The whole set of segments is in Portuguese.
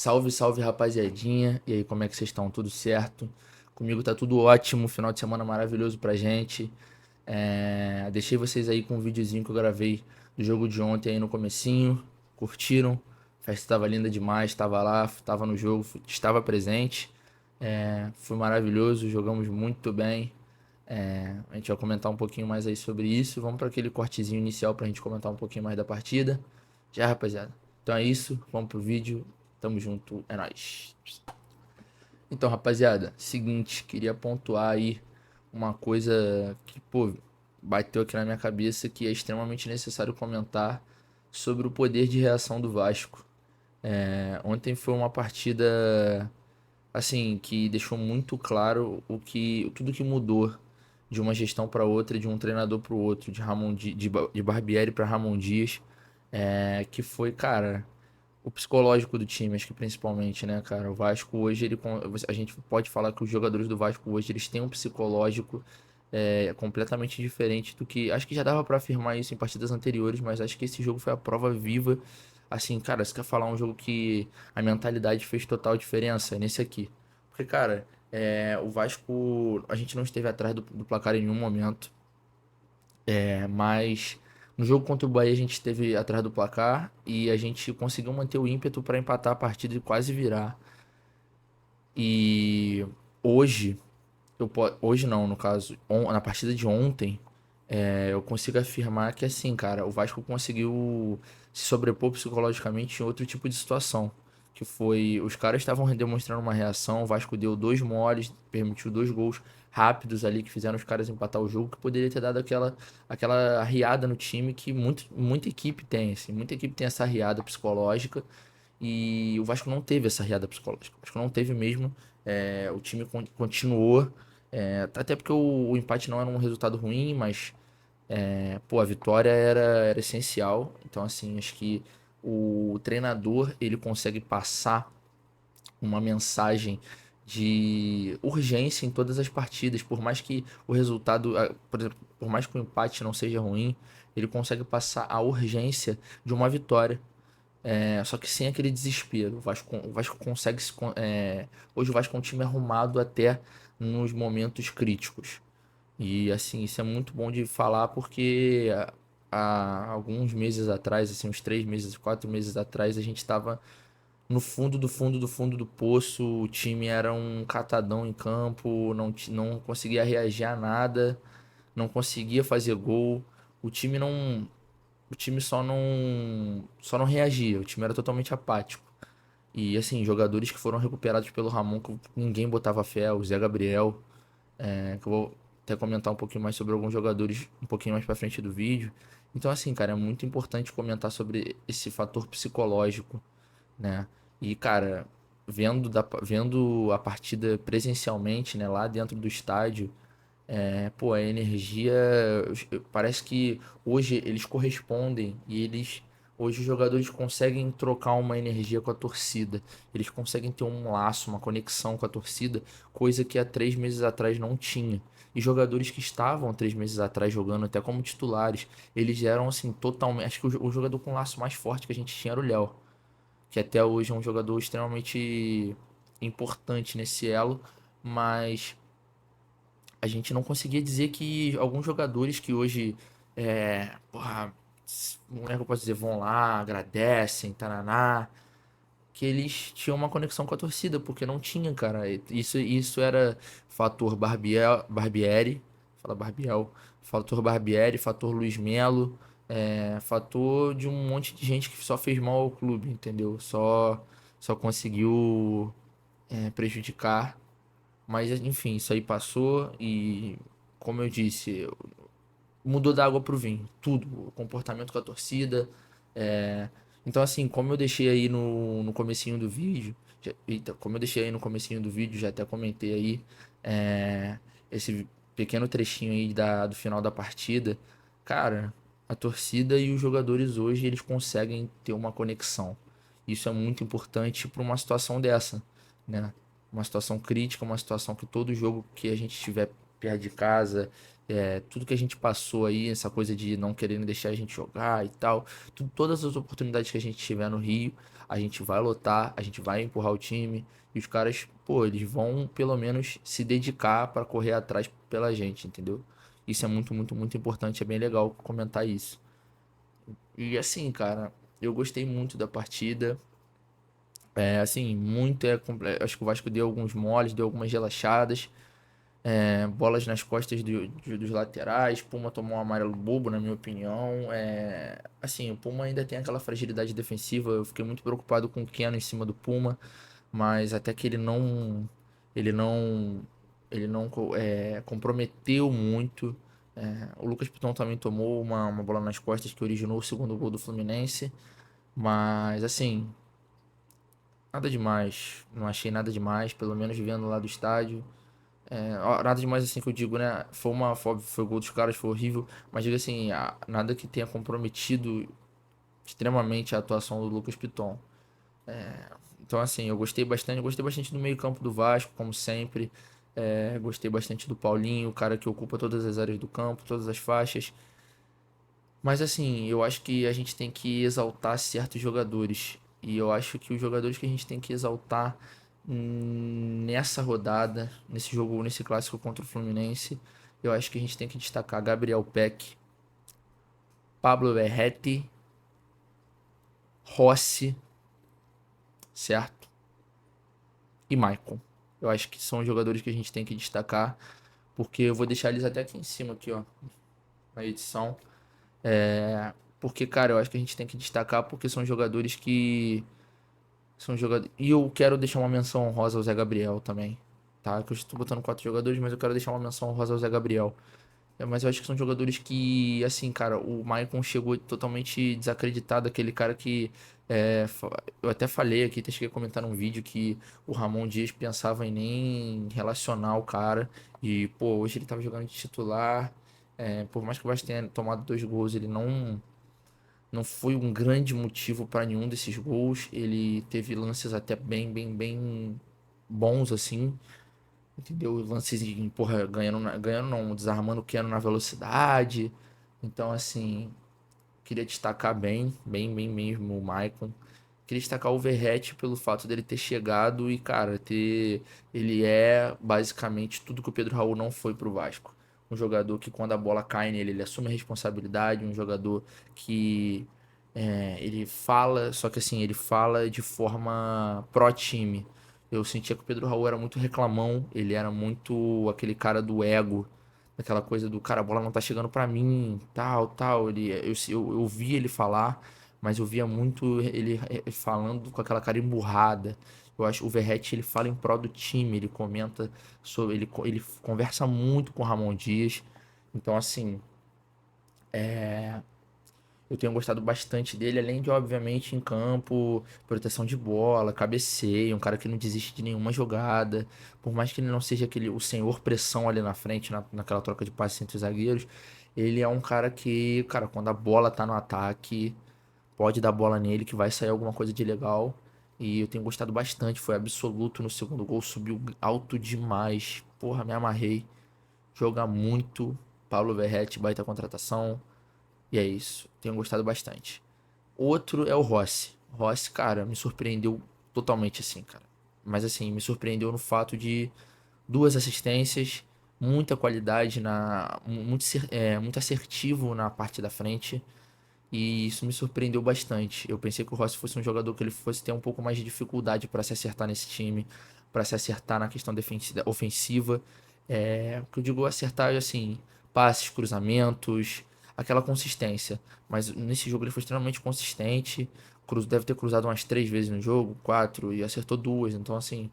Salve, salve, rapaziadinha. E aí, como é que vocês estão? Tudo certo? Comigo tá tudo ótimo, final de semana maravilhoso pra gente. Deixei vocês aí com um videozinho que eu gravei do jogo de ontem aí no comecinho. Curtiram? A festa tava linda demais, tava lá, tava no jogo, estava presente. Foi maravilhoso, jogamos muito bem. A gente vai comentar um pouquinho mais aí sobre isso. Vamos para aquele cortezinho inicial pra gente comentar um pouquinho mais da partida. Já, rapaziada. Então é isso, vamos pro vídeo. Tamo junto, é nóis. Então, rapaziada, seguinte, queria pontuar aí uma coisa que, pô, bateu aqui na minha cabeça que é extremamente necessário comentar sobre o poder de reação do Vasco. Ontem foi uma partida assim que deixou muito claro tudo que mudou de uma gestão para outra, de um treinador para o outro, de Barbieri para Ramon Dias, que foi, cara, o psicológico do time, acho que principalmente, né, cara? O Vasco hoje, a gente pode falar que os jogadores do Vasco hoje, eles têm um psicológico completamente diferente do que... Acho que já dava pra afirmar isso em partidas anteriores, mas acho que esse jogo foi a prova viva. Assim, cara, você quer falar um jogo que a mentalidade fez total diferença? É nesse aqui. Porque, cara, o Vasco, a gente não esteve atrás do placar em nenhum momento. Mas no jogo contra o Bahia a gente esteve atrás do placar e a gente conseguiu manter o ímpeto para empatar a partida e quase virar. E hoje, hoje não, no caso, na partida de ontem, eu consigo afirmar que assim, cara, o Vasco conseguiu se sobrepor psicologicamente em outro tipo de situação. Que foi, os caras estavam demonstrando uma reação, o Vasco deu dois moles, permitiu dois gols rápidos ali que fizeram os caras empatar o jogo, que poderia ter dado aquela arriada no time que muita equipe tem, assim, muita equipe tem essa arriada psicológica e o Vasco não teve essa arriada psicológica. O Vasco não teve mesmo, o time continuou, até porque o empate não era um resultado ruim, mas pô, a vitória era essencial. Então, assim, acho que o treinador ele consegue passar uma mensagem de urgência em todas as partidas, por mais que o resultado, por exemplo, por mais que o empate não seja ruim, ele consegue passar a urgência de uma vitória. Só que sem aquele desespero. O Vasco consegue hoje o Vasco é um time arrumado até nos momentos críticos. E assim, isso é muito bom de falar porque há alguns meses atrás, assim, uns 3 meses, 4 meses atrás, a gente estava no fundo do fundo do fundo do poço. O time era um catadão em campo, não conseguia reagir a nada, não conseguia fazer gol. O time não, o time só não reagia, o time era totalmente apático. E assim, jogadores que foram recuperados pelo Ramon, que ninguém botava fé, o Zé Gabriel, que eu vou até comentar um pouquinho mais sobre alguns jogadores um pouquinho mais pra frente do vídeo. Então, assim, cara, é muito importante comentar sobre esse fator psicológico, né? E, cara, vendo a partida presencialmente, né, lá dentro do estádio, pô, a energia. Parece que hoje eles correspondem e Hoje os jogadores conseguem trocar uma energia com a torcida. Eles conseguem ter um laço, uma conexão com a torcida, coisa que há 3 meses atrás não tinha. E jogadores que estavam há 3 meses atrás jogando até como titulares, eles eram assim totalmente. Acho que o jogador com o laço mais forte que a gente tinha era o Léo, que até hoje é um jogador extremamente importante nesse elo, mas a gente não conseguia dizer que alguns jogadores que hoje, porra, como é que eu posso dizer, vão lá, agradecem, taraná, que eles tinham uma conexão com a torcida, porque não tinha, cara. Isso era fator Barbieri, fala Barbiel, fator Barbieri, fator Luiz Melo, fator de um monte de gente que só fez mal ao clube, entendeu? Só conseguiu prejudicar. Mas enfim, isso aí passou e, como eu disse, mudou da água pro vinho. Tudo. O comportamento com a torcida. é, Então, assim, como eu deixei aí no comecinho do vídeo. Eita, como eu deixei aí no comecinho do vídeo, já até comentei aí. Esse pequeno trechinho aí do final da partida. Cara, a torcida e os jogadores hoje, eles conseguem ter uma conexão. Isso é muito importante para uma situação dessa, né? Uma situação crítica, uma situação que todo jogo que a gente tiver perto de casa, tudo que a gente passou aí, essa coisa de não querendo deixar a gente jogar e tal, todas as oportunidades que a gente tiver no Rio, a gente vai lotar, a gente vai empurrar o time e os caras, pô, eles vão pelo menos se dedicar para correr atrás pela gente, entendeu? Isso é muito, muito, muito importante, é bem legal comentar isso. E assim, cara, eu gostei muito da partida. Assim, muito acho que o Vasco deu alguns moles, deu algumas relaxadas. Bolas nas costas dos laterais. Puma tomou um amarelo bobo, na minha opinião. Assim, o Puma ainda tem aquela fragilidade defensiva. Eu fiquei muito preocupado com o Keno em cima do Puma, mas até que ele não, ele não comprometeu muito. O Lucas Piton também tomou uma bola nas costas que originou o segundo gol do Fluminense, mas assim, nada demais. Não achei nada demais, pelo menos vendo lá do estádio. Nada demais assim que eu digo, né? Foi o gol dos caras, foi horrível. Mas digo assim, nada que tenha comprometido extremamente a atuação do Lucas Piton. Então assim, eu gostei bastante do meio-campo do Vasco, como sempre. Gostei bastante do Paulinho, o cara que ocupa todas as áreas do campo, todas as faixas. Mas assim, eu acho que a gente tem que exaltar certos jogadores. E eu acho que os jogadores que a gente tem que exaltar nessa rodada, nesse jogo, nesse clássico contra o Fluminense, eu acho que a gente tem que destacar Gabriel Peck, Pablo Verratti, Rossi, certo? E Maicon. Eu acho que são os jogadores que a gente tem que destacar, porque eu vou deixar eles até aqui em cima, aqui, ó, na edição. Porque, cara, eu acho que a gente tem que destacar porque são jogadores que são jogadores. E eu quero deixar uma menção honrosa ao Zé Gabriel também. Tá? Que eu estou botando 4 jogadores, mas eu quero deixar uma menção honrosa ao Zé Gabriel. Mas eu acho que são jogadores que, assim, cara, o Maicon chegou totalmente desacreditado, aquele cara que. Eu até falei aqui, até cheguei a comentar num vídeo que o Ramon Dias pensava em nem relacionar o cara. E, pô, hoje ele tava jogando de titular. Por mais que o Vasco tenha tomado 2 gols, ele não foi um grande motivo para nenhum desses gols. Ele teve lances até bem, bem, bem bons, assim. Entendeu? Lances de, porra, ganhando não, desarmando o Keno na velocidade. Então, assim, queria destacar bem, bem, bem mesmo o Maicon. Queria destacar o Verratti pelo fato dele ter chegado e, cara, ele é basicamente tudo que o Pedro Raul não foi pro Vasco. Um jogador que quando a bola cai nele, ele assume a responsabilidade, um jogador que ele fala, só que assim, ele fala de forma pró-time. Eu sentia que o Pedro Raul era muito reclamão, ele era muito aquele cara do ego, daquela coisa do cara, a bola não tá chegando pra mim, tal, tal. Eu vi ele falar, mas eu via muito ele falando com aquela cara emburrada. Eu acho o Verratti ele fala em prol do time, ele comenta sobre, ele conversa muito com o Ramon Dias. Então assim, eu tenho gostado bastante dele, além de, obviamente, em campo, proteção de bola, cabeceio, um cara que não desiste de nenhuma jogada. Por mais que ele não seja o senhor pressão ali na frente, naquela troca de passes entre os zagueiros, ele é um cara que, cara, quando a bola tá no ataque, pode dar bola nele que vai sair alguma coisa de legal. E eu tenho gostado bastante, foi absoluto no segundo gol, subiu alto demais. Porra, me amarrei. Joga muito. Paulo Verratti, baita contratação. E é isso. Tenho gostado bastante. Outro é o Rossi. Rossi, cara, me surpreendeu totalmente assim, cara. Mas assim, me surpreendeu no fato de 2 assistências, muita qualidade muito assertivo na parte da frente. E isso me surpreendeu bastante. Eu pensei que o Rossi fosse um jogador que ele fosse ter um pouco mais de dificuldade para se acertar nesse time, para se acertar na questão ofensiva. O que eu digo acertar, assim, passes, cruzamentos, aquela consistência. Mas nesse jogo ele foi extremamente consistente. Deve ter cruzado umas 3 vezes no jogo, quatro, e acertou duas. Então, assim,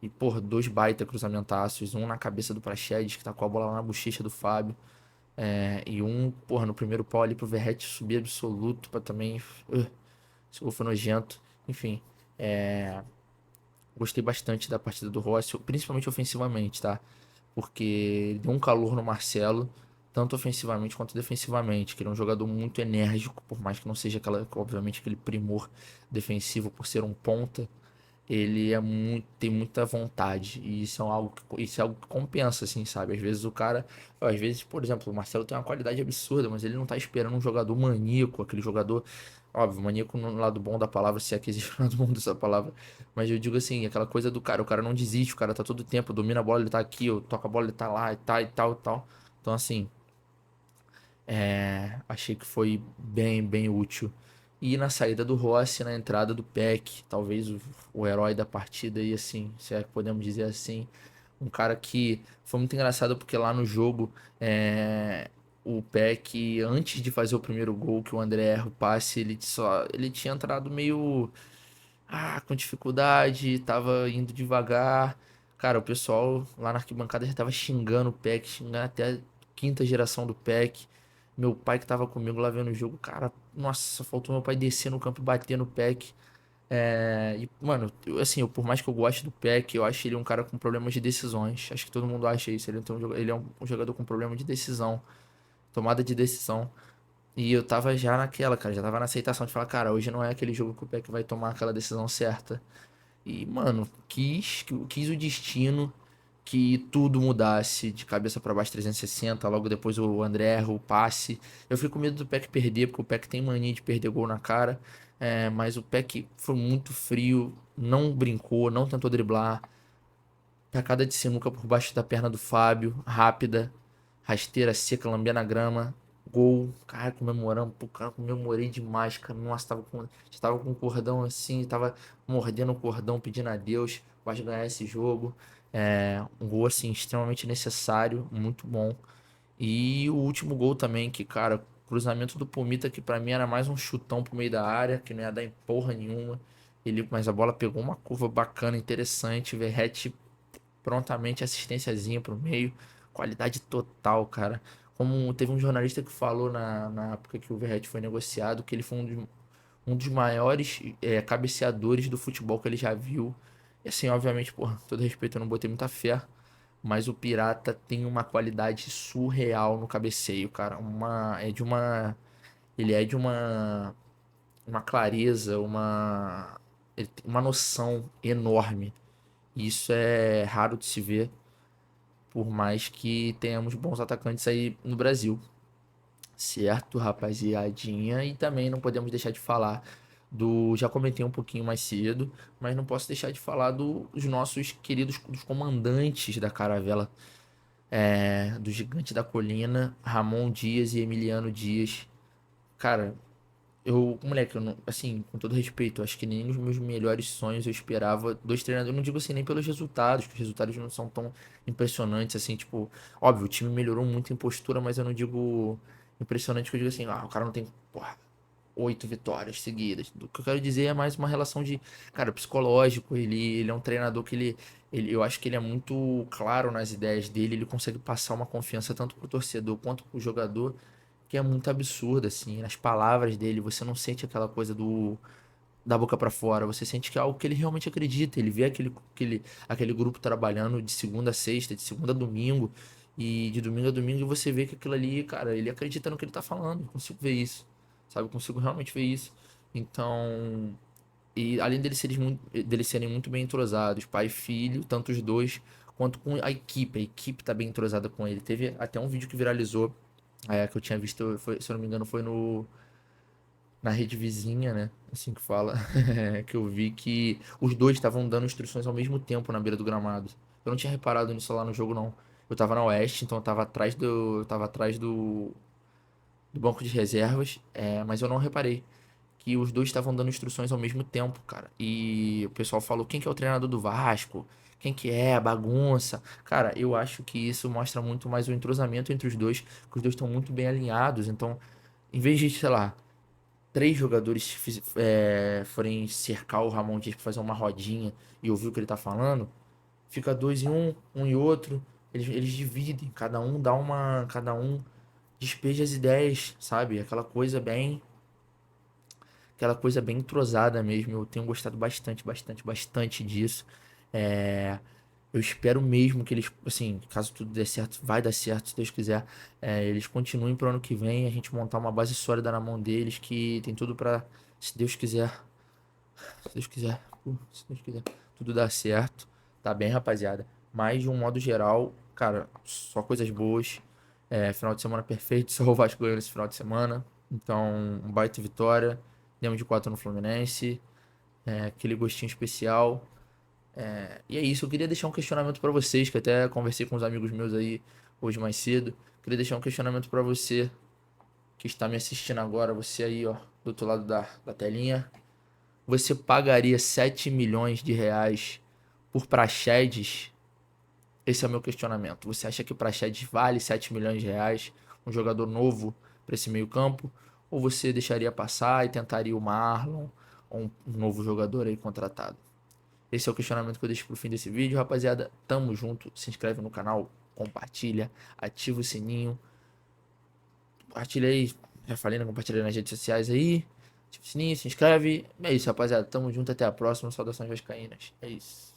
e, porra, 2 baita cruzamentaços. Um na cabeça do Praxedes, que tá com a bola lá na bochecha do Fábio. E um, porra, no primeiro pau ali pro Verratti subir absoluto pra também. Esse gol foi nojento. Enfim, gostei bastante da partida do Rossi, principalmente ofensivamente, tá? Porque ele deu um calor no Marcelo, tanto ofensivamente quanto defensivamente, que ele é um jogador muito enérgico, por mais que não seja obviamente aquele primor defensivo por ser um ponta. ele tem muita vontade. E isso é algo que compensa, assim, sabe? Às vezes o cara. Às vezes, por exemplo, o Marcelo tem uma qualidade absurda, mas ele não tá esperando um jogador maníaco, aquele jogador. Óbvio, maníaco no lado bom da palavra, se é que existe no lado bom dessa palavra. Mas eu digo assim, aquela coisa do cara, o cara não desiste, o cara tá todo o tempo, domina a bola, ele tá aqui, eu toco a bola, ele tá lá, e tá, e tal, e tal. Então, assim, achei que foi bem, bem útil. E na saída do Rossi, na entrada do Peck, talvez o herói da partida aí, assim, se é que podemos dizer assim. Um cara que foi muito engraçado porque lá no jogo, o Peck, antes de fazer o primeiro gol, que o André erra o passe, ele tinha entrado meio com dificuldade, tava indo devagar. Cara, o pessoal lá na arquibancada já tava xingando o Peck, xingando até a quinta geração do Peck. Meu pai que tava comigo lá vendo o jogo, cara, nossa, faltou meu pai descer no campo e bater no Peck. Mano, por mais que eu goste do Peck, eu acho ele um cara com problemas de decisões. Acho que todo mundo acha isso. Ele é um jogador com problema de decisão, tomada de decisão. E eu tava já naquela, cara, já tava na aceitação de falar, cara, hoje não é aquele jogo que o Peck vai tomar aquela decisão certa. E, mano, quis o destino que tudo mudasse de cabeça pra baixo 360. Logo depois o André erra o passe. Eu fico com medo do Peck perder, porque o Peck tem mania de perder gol na cara. Mas o Peck foi muito frio, não brincou, não tentou driblar. Tacada de sinuca por baixo da perna do Fábio, rápida, rasteira seca, lambendo a grama. Gol, cara, comemorando, pô, cara, comemorei demais, cara. Nossa, tava com o cordão assim, tava mordendo o cordão, pedindo a Deus pra ganhar esse jogo. Um gol, assim, extremamente necessário, muito bom. E o último gol também, que, cara, cruzamento do Pumita, que pra mim era mais um chutão pro meio da área, que não ia dar em porra nenhuma. Mas a bola pegou uma curva bacana, interessante. Verratti prontamente assistênciazinha pro meio. Qualidade total, cara. Como teve um jornalista que falou na época que o Verratti foi negociado, que ele foi um dos maiores cabeceadores do futebol que ele já viu. E assim, obviamente, por todo respeito, eu não botei muita fé. Mas o Pirata tem uma qualidade surreal no cabeceio, cara. Ele é de uma clareza, ele tem uma noção enorme. E isso é raro de se ver, por mais que tenhamos bons atacantes aí no Brasil. Certo, rapaziadinha? E também não podemos deixar de falar do. Já comentei um pouquinho mais cedo, mas não posso deixar de falar dos nossos queridos dos comandantes da caravela, do Gigante da Colina, Ramon Dias e Emiliano Dias. Cara, moleque, eu não, assim, com todo respeito, acho que nem nos meus melhores sonhos eu esperava dois treinadores. Eu não digo assim nem pelos resultados, que os resultados não são tão impressionantes assim, tipo, óbvio, o time melhorou muito em postura, mas eu não digo impressionante que eu digo assim, o cara não tem, porra, 8 vitórias seguidas. O que eu quero dizer é mais uma relação de, cara, psicológico. Ele é um treinador que eu acho que ele é muito claro nas ideias dele, ele consegue passar uma confiança tanto pro torcedor quanto pro jogador que é muito absurda, assim. Nas palavras dele, você não sente aquela coisa da boca pra fora, você sente que é algo que ele realmente acredita. Ele vê aquele grupo trabalhando de segunda a sexta, de segunda a domingo, e de domingo a domingo, e você vê que aquilo ali, cara, ele acredita no que ele tá falando. Eu consigo ver isso, sabe? Eu consigo realmente ver isso. Então, e além deles serem muito bem entrosados, pai e filho, tanto os dois, quanto com a equipe tá bem entrosada com ele. Teve até um vídeo que viralizou que eu tinha visto, se eu não me engano, foi na rede vizinha, né? Assim que fala, que eu vi que os dois estavam dando instruções ao mesmo tempo na beira do gramado. Eu não tinha reparado nisso lá no jogo, não. Eu tava na Oeste, então eu tava atrás do banco de reservas, mas eu não reparei que os dois estavam dando instruções ao mesmo tempo, cara. E o pessoal falou, quem que é o treinador do Vasco? Quem que é? A bagunça. Cara, eu acho que isso mostra muito mais o entrosamento entre os dois, que os dois estão muito bem alinhados. Então, em vez de, sei lá, três jogadores forem cercar o Ramon Dias pra fazer uma rodinha e ouvir o que ele tá falando, fica dois em um em outro. Eles dividem, cada um despeja as ideias, sabe? Aquela coisa bem entrosada mesmo. Eu tenho gostado bastante, bastante, bastante disso. É, eu espero mesmo que eles, assim, caso tudo dê certo, vai dar certo, se Deus quiser, eles continuem pro ano que vem, a gente montar uma base sólida na mão deles, que tem tudo pra, se Deus quiser, Vasco, se Deus quiser, tudo dá certo. Tá bem, rapaziada. Mas de um modo geral, cara, só coisas boas. Final de semana perfeito, só o Vasco ganhou esse final de semana. Então, um baita vitória. Demos de 4 no Fluminense. Aquele gostinho especial. E é isso, eu queria deixar um questionamento pra vocês, que até conversei com os amigos meus aí hoje mais cedo. Queria deixar um questionamento pra você que está me assistindo agora, você aí, ó, do outro lado da telinha. Você pagaria 7 milhões de reais por Praxedes? Esse é o meu questionamento. Você acha que o Praxedes vale 7 milhões de reais? Um jogador novo para esse meio campo? Ou você deixaria passar e tentaria o Marlon ou um novo jogador aí contratado? Esse é o questionamento que eu deixo pro fim desse vídeo, rapaziada. Tamo junto. Se inscreve no canal, compartilha, ativa o sininho. Compartilha aí. Já falei, né? Compartilha nas redes sociais aí. Ativa o sininho, se inscreve. É isso, rapaziada. Tamo junto. Até a próxima. Saudações vascaínas. É isso.